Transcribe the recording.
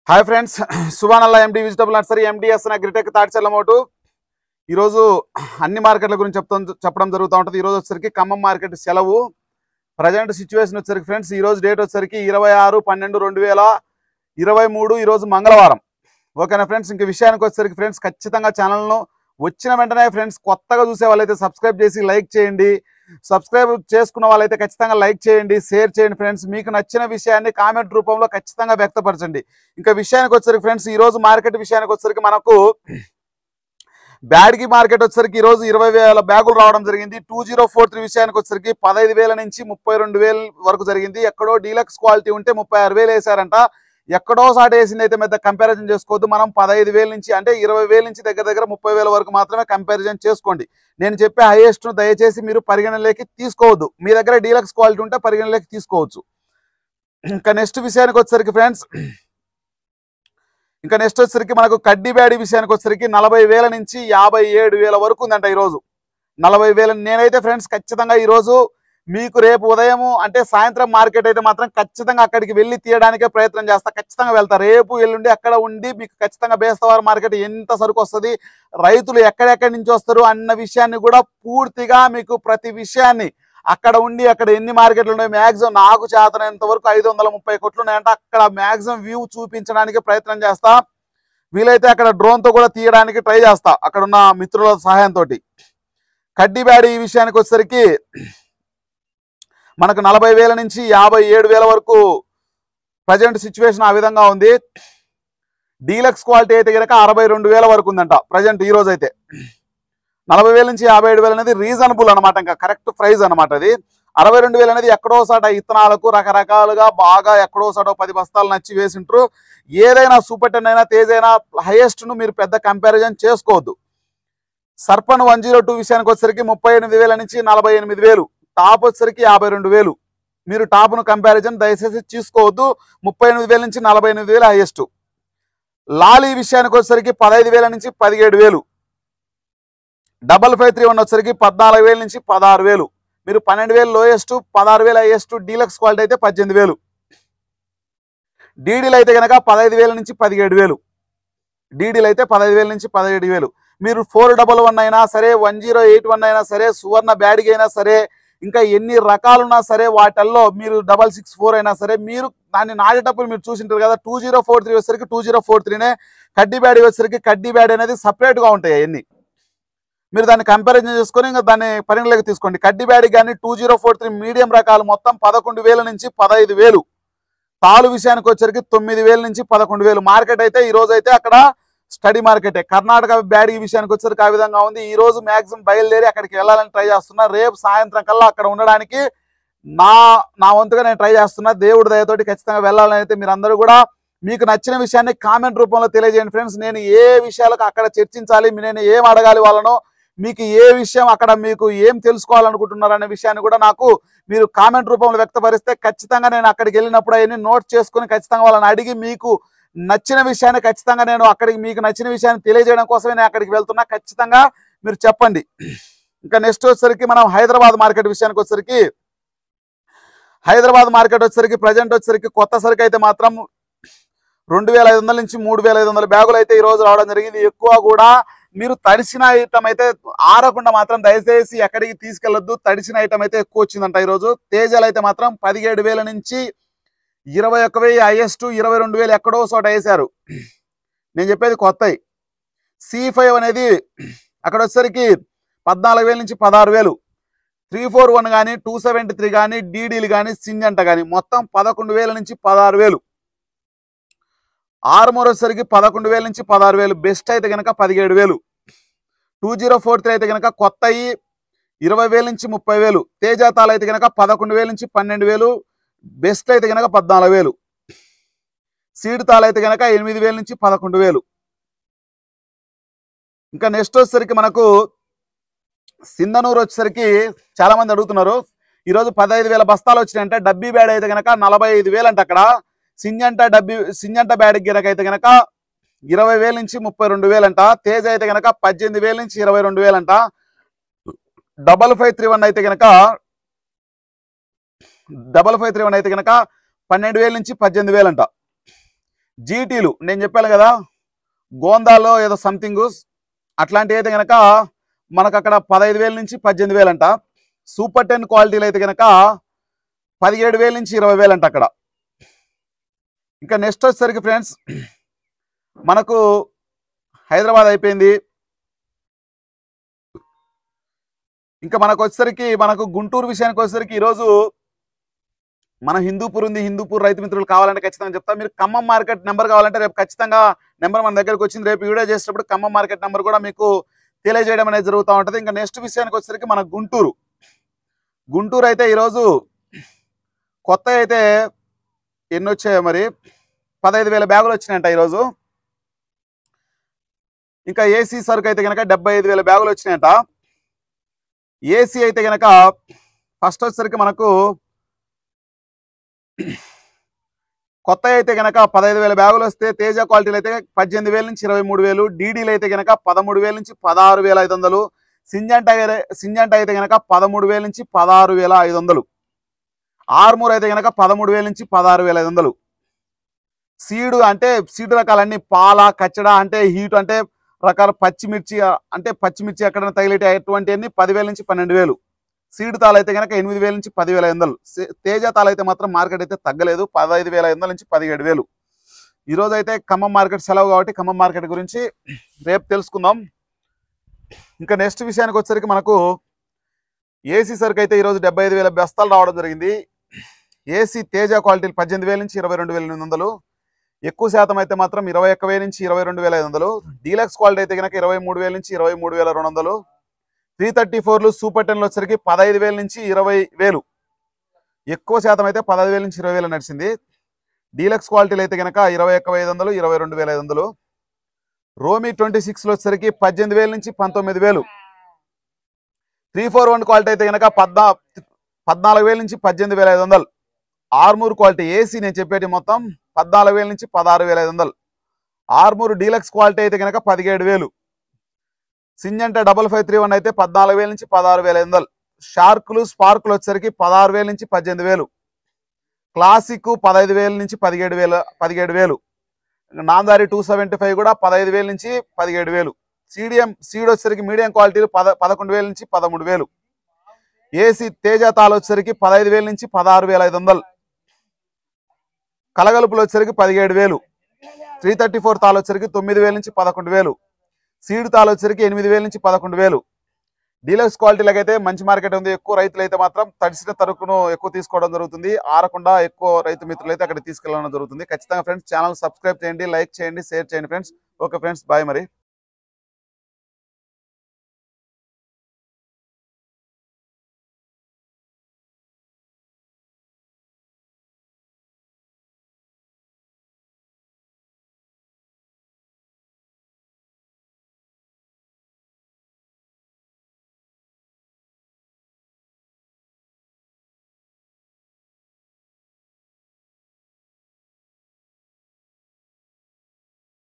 Hi friends, Subhanallah MD vegetable nursery MDS agritech Taticherla Motu. ఈరోజు అన్ని మార్కెట్ల గురించి చెప్పడం జరుగుతూ ఉంటుంది. ఈరోజు వచ్చేసరికి ఖమ్మం మార్కెట్ సెలవు. ప్రజెంట్ సిచ్యువేషన్ వచ్చేసరికి ఫ్రెండ్స్, ఈరోజు డేట్ వచ్చేసరికి 26/12/2023. ఈరోజు మంగళవారం. ఓకేనా ఫ్రెండ్స్, ఇంక విషయానికి వచ్చేసరికి ఫ్రెండ్స్, ఖచ్చితంగా ఛానల్ను వచ్చిన వెంటనే ఫ్రెండ్స్ కొత్తగా చూసే వాళ్ళైతే సబ్స్క్రైబ్ చేసి లైక్ చేయండి. సబ్స్క్రైబ్ చేసుకున్న వాళ్ళైతే ఖచ్చితంగా లైక్ చేయండి, షేర్ చేయండి ఫ్రెండ్స్. మీకు నచ్చిన విషయాన్ని కామెంట్ రూపంలో ఖచ్చితంగా వ్యక్తపరచండి. ఇంకా విషయానికి వచ్చేసరికి ఫ్రెండ్స్, ఈరోజు మార్కెట్ విషయానికి వచ్చేసరికి మనకు బ్యాడ్గి మార్కెట్ వచ్చేసరికి ఈరోజు 20,000 బ్యాగులు రావడం జరిగింది. 2043 విషయానికి వచ్చేసరికి 15,000 నుంచి 32,000 వరకు జరిగింది. ఎక్కడో డీలక్స్ క్వాలిటీ ఉంటే 36,000 వేసారంట. ఎక్కడో సాట వేసింది అయితే పెద్ద కంపారిజన్ చేసుకోవద్దు. మనం 15,000 నుంచి అంటే 20,000 నుంచి దగ్గర 30,000 వరకు మాత్రమే కంపారిజన్ చేసుకోండి. నేను చెప్పే హైయెస్ట్ను దయచేసి మీరు పరిగణలోకి తీసుకోవద్దు. మీ దగ్గర డీలక్స్ క్వాలిటీ ఉంటే పరిగణలోకి తీసుకోవచ్చు. ఇంకా నెక్స్ట్ విషయానికి వచ్చేసరికి ఫ్రెండ్స్, ఇంకా నెక్స్ట్ వచ్చేసరికి మనకు కడ్డీ బ్యాడీ విషయానికి వచ్చేసరికి 40,000 నుంచి 57,000 వరకు ఉందంట ఈరోజు. 40,000. నేనైతే ఫ్రెండ్స్ ఖచ్చితంగా ఈరోజు మీకు రేపు ఉదయం అంటే సాయంత్రం మార్కెట్ అయితే మాత్రం ఖచ్చితంగా అక్కడికి వెళ్ళి తీయడానికే ప్రయత్నం చేస్తా. ఖచ్చితంగా వెళ్తా. రేపు ఎల్లుండి అక్కడ ఉండి మీకు ఖచ్చితంగా బేస్తవారం మార్కెట్ ఎంత సరుకు వస్తుంది, రైతులు ఎక్కడెక్కడి నుంచి వస్తారు అన్న విషయాన్ని కూడా పూర్తిగా మీకు ప్రతి విషయాన్ని అక్కడ ఉండి అక్కడ ఎన్ని మార్కెట్లు ఉన్నాయి మ్యాక్సిమం నాకు చేతనంత వరకు 530 కోట్లు ఉన్నాయంటే అక్కడ మ్యాక్సిమం వ్యూ చూపించడానికి ప్రయత్నం చేస్తా. వీలైతే అక్కడ డ్రోన్తో కూడా తీయడానికి ట్రై చేస్తా అక్కడ ఉన్న మిత్రుల సహాయంతో. కడ్డీ బ్యాడీ ఈ విషయానికి వచ్చేసరికి మనకు 40,000 నుంచి 57,000 వరకు ప్రజెంట్ సిచ్యువేషన్ ఆ విధంగా ఉంది. డీలక్స్ క్వాలిటీ అయితే కనుక 62,000 వరకు ఉందంట ప్రజెంట్ ఈ రోజు అయితే. 40,000 నుంచి 57,000 అనేది రీజనబుల్ అనమాట, ఇంకా కరెక్ట్ ప్రైస్ అనమాట. అది 62,000 అనేది ఎక్కడో సాట ఇత్తనాలకు రకరకాలుగా బాగా ఎక్కడో సాట 10 బస్తాలు నచ్చి వేసింటారు. ఏదైనా సూపర్ 10 అయినా తేజ్ అయినా హైయెస్ట్ను మీరు పెద్ద కంపారిజన్ చేసుకోవద్దు. సర్పన్ 102 విషయానికి వచ్చేసరికి 38,000 నుంచి 48,000, టాప్ వచ్చేసరికి 52,000. మీరు టాప్ను కంపారిజన్ దయచేసి తీసుకోవద్దు. 38,000 నుంచి 48,000 హైయెస్ట్. లాలీ విషయానికి వచ్చేసరికి 15,000 నుంచి 17,000. 5531 వచ్చేసరికి 14,000 నుంచి 16,000. మీరు 12,000 లోయెస్ట్, 16,000 హైయెస్ట్. డీలక్స్ క్వాలిటీ అయితే 18,000. డీడీలు అయితే కనుక 15,000 నుంచి 17,000. డీడీలు అయితే 15,000 నుంచి 17,000. మీరు 411 అయినా సరే, 1081 అయినా సరే, సువర్ణ బ్యాడ్గి అయినా సరే, ఇంకా ఎన్ని రకాలున్నా సరే వాటిల్లో మీరు 664 అయినా సరే మీరు దాన్ని నాటేటప్పుడు మీరు చూసింటారు కదా. 2043 వచ్చేసరికి 2043నే. కడ్డీ బ్యాడీ వచ్చేసరికి కడ్డీ బ్యాడీ అనేది సపరేట్గా ఉంటాయి అవన్నీ. మీరు దాన్ని కంపారిజన్ చేసుకొని ఇంకా దాన్ని పరిగణలోకి తీసుకోండి. కడ్డీ బ్యాడీ కానీ 2043 మీడియం రకాలు మొత్తం 11,000 నుంచి 15,000. తాలు విషయానికి వచ్చేసరికి 9,000 నుంచి 11,000. మార్కెట్ అయితే ఈ రోజు అయితే అక్కడ స్టడీ మార్కెటే. కర్ణాటక బ్యాడీ విషయానికి వచ్చేసరికి ఆ విధంగా ఉంది. ఈ రోజు మ్యాక్సిమం బయలుదేరి అక్కడికి వెళ్ళాలని ట్రై చేస్తున్నా. రేపు సాయంత్రం కల్లా అక్కడ ఉండడానికి నా వంతుగా నేను ట్రై చేస్తున్నా. దేవుడి దయతోటి ఖచ్చితంగా వెళ్ళాలని అయితే మీరందరూ కూడా మీకు నచ్చిన విషయాన్ని కామెంట్ రూపంలో తెలియజేయండి ఫ్రెండ్స్. నేను ఏ విషయాలకు అక్కడ చర్చించాలి, నేను ఏం అడగాలి వాళ్ళను, మీకు ఏ విషయం అక్కడ మీకు ఏం తెలుసుకోవాలనుకుంటున్నారు అనే విషయాన్ని కూడా నాకు మీరు కామెంట్ రూపంలో వ్యక్తపరిస్తే ఖచ్చితంగా నేను అక్కడికి వెళ్ళినప్పుడు అవన్నీ నోట్ చేసుకుని ఖచ్చితంగా వాళ్ళని అడిగి మీకు నచ్చిన విషయాన్ని ఖచ్చితంగా నేను అక్కడికి మీకు నచ్చిన విషయాన్ని తెలియజేయడం కోసమే నేను అక్కడికి వెళ్తున్నా. ఖచ్చితంగా మీరు చెప్పండి. ఇంకా నెక్స్ట్ వచ్చేసరికి మనం హైదరాబాద్ మార్కెట్ విషయానికి వచ్చేసరికి, హైదరాబాద్ మార్కెట్ వచ్చేసరికి ప్రజెంట్ వచ్చేసరికి కొత్త సరుకు అయితే మాత్రం 2,500 నుంచి 3,500 బ్యాగులు అయితే ఈరోజు రావడం జరిగింది. ఎక్కువ కూడా మీరు తడిసిన ఐటమ్ అయితే ఆరకుండా మాత్రం దయచేసి ఎక్కడికి తీసుకెళ్లొద్దు. తడిసిన ఐటమ్ అయితే ఎక్కువ వచ్చిందంట ఈరోజు. తేజాలు అయితే మాత్రం 17,000 నుంచి 21,000 హైయెస్ట్. 22,000 ఎక్కడో చోట వేశారు. నేను చెప్పేది కొత్తవి. C5 అనేది అక్కడ వచ్చేసరికి 14,000 నుంచి 16,000. 341 కానీ 273 కానీ డీడీలు కానీ సింజంట కానీ మొత్తం 11,000 నుంచి 16,000. ఆర్మూర్ వచ్చేసరికి 11,000 నుంచి 16,000. బెస్ట్ అయితే కనుక 17,000. 2043 అయితే కనుక కొత్తవి 20,000 నుంచి 30,000. తేజాతాలు అయితే కనుక 11,000 నుంచి 12,000. బెస్ట్ అయితే కనుక 14,000. సీడ్ తాలు అయితే కనుక 8,000 నుంచి 11,000. ఇంకా నెక్స్ట్ వచ్చేసరికి మనకు సింధనూరు వచ్చేసరికి చాలా మంది అడుగుతున్నారు. ఈరోజు 15,000 బస్తాలు వచ్చినాయంటే డబ్బీ బ్యాడ్ అయితే కనుక 45,000 అంట. అక్కడ సింజంట బ్యాడ్ గిరక అయితే కనుక 20,000 నుంచి 32,000 అంట. తేజ అయితే కనుక 18,000 నుంచి 22,000 అంట. 5531 అయితే కనుక 5531 అయితే కనుక 12,000 నుంచి 18,000 అంట. జీటీలు నేను చెప్పాను కదా, గోందాలో ఏదో సంథింగ్ అట్లాంటివి అయితే కనుక మనకు అక్కడ 15,000 నుంచి 18,000 అంట. సూపర్ 10 క్వాలిటీలు అయితే కనుక 17,000 నుంచి 20,000 అంట అక్కడ. ఇంకా నెక్స్ట్ వచ్చేసరికి ఫ్రెండ్స్ మనకు హైదరాబాద్ అయిపోయింది. ఇంకా మనకు వచ్చేసరికి మనకు గుంటూరు విషయానికి వచ్చేసరికి ఈరోజు మన హిందూపూర్ ఉంది. హిందూపూర్ రైతు మిత్రులు కావాలంటే ఖచ్చితంగా చెప్తా. మీరు ఖమ్మం మార్కెట్ నెంబర్ కావాలంటే రేపు ఖచ్చితంగా నెంబర్ మన దగ్గరకు వచ్చింది. రేపు వీడియో చేసేటప్పుడు ఖమ్మం మార్కెట్ నెంబర్ కూడా మీకు తెలియజేయడం అనేది జరుగుతూ ఉంటుంది. ఇంకా నెక్స్ట్ విషయానికి వచ్చేసరికి మన గుంటూరు అయితే ఈరోజు కొత్త అయితే ఎన్ని వచ్చాయో మరి 15,000 బ్యాగులు వచ్చినాయంట ఈరోజు. ఇంకా ఏసీ సరుకు అయితే కనుక 75,000 బ్యాగులు వచ్చినాయంట. ఏసీ అయితే కనుక ఫస్ట్ వచ్చేసరికి మనకు కొత్త అయితే కనుక 15,000 బ్యాగులు వస్తే తేజ క్వాలిటీలు అయితే 18,000 నుంచి 23,000, డీడీలు అయితే కనుక 13,000 నుంచి 16,500, సింజంట అయితే కనుక 13,000 నుంచి 16,500, ఆర్మూర్ అయితే కనుక 13,000 నుంచి 16,500. సీడు రకాలన్నీ పాల కచ్చడ అంటే హీట్ అంటే రకాల పచ్చిమిర్చి ఎక్కడ తగిలేటి అటువంటి అన్ని 10,000 నుంచి 12,000. సీడ్ తాలు అయితే కనుక 8,000 నుంచి 10,500. తేజ తాలు అయితే మాత్రం మార్కెట్ అయితే తగ్గలేదు, 15,500 నుంచి 17,000. ఈరోజు అయితే ఖమ్మం మార్కెట్ సెలవు కాబట్టి ఖమ్మం మార్కెట్ గురించి రేపు తెలుసుకుందాం. ఇంకా నెక్స్ట్ విషయానికి వచ్చేసరికి మనకు ఏసీ సరుకు అయితే ఈరోజు 75,000 బస్తాలు రావడం జరిగింది. ఏసీ తేజ క్వాలిటీలు 18,000 నుంచి 22,800, ఎక్కువ శాతం అయితే మాత్రం 21,000 నుంచి 22,500. డీలక్స్ క్వాలిటీ అయితే కనుక 23,000 నుంచి 23,200. 334లు సూపర్ 10లు వచ్చేసరికి 15,000 నుంచి 20,000, ఎక్కువ శాతం అయితే 15,000 నుంచి 20,000 నడిచింది. డీలక్స్ క్వాలిటీలు అయితే కనుక 21,500, 22,500. రోమి 26లు వచ్చేసరికి 18,000 నుంచి 19,000. 341 క్వాలిటీ అయితే కనుక 14,000 నుంచి 18,500. ఆర్మూర్ క్వాలిటీ ఏసీ నేను చెప్పేటి మొత్తం 14,000 నుంచి 16,500. ఆర్మూర్ డీలక్స్ క్వాలిటీ అయితే కనుక 17,000. సింజంట 5531 అయితే 14,000 నుంచి 16,500. షార్కులు స్పార్కులు వచ్చేసరికి 16,000 నుంచి 18,000. క్లాసిక్ 15,000 నుంచి 17,000. నాందారి 275 కూడా 15,000 నుంచి 17,000. సీడ్ వచ్చేసరికి మీడియం క్వాలిటీలు 11,000 నుంచి 13,000. ఏసీ తేజ తాలు వచ్చేసరికి 15,000 నుంచి 16,500. కలగలుపులు వచ్చేసరికి 17,000. 334 తాలు వచ్చేసరికి 9,000 నుంచి 11,000. సీడ్ తాలు వచ్చేసరికి 8,000 నుంచి 11,000. డీలక్స్ క్వాలిటీలకు అయితే మంచి మార్కెట్ ఉంది. ఎక్కువ రైతులు అయితే మాత్రం తడిసిన తరుకును ఎక్కువ తీసుకోవడం జరుగుతుంది. ఆరకుండా ఎక్కువ రైతు మిత్రులు అయితే అక్కడ తీసుకెళ్ళడం జరుగుతుంది. ఖచ్చితంగా ఫ్రెండ్స్ ఛానల్ సబ్స్క్రైబ్ చేయండి, లైక్ చేయండి, షేర్ చేయండి ఫ్రెండ్స్. ఓకే ఫ్రెండ్స్, బాయ్ మరి.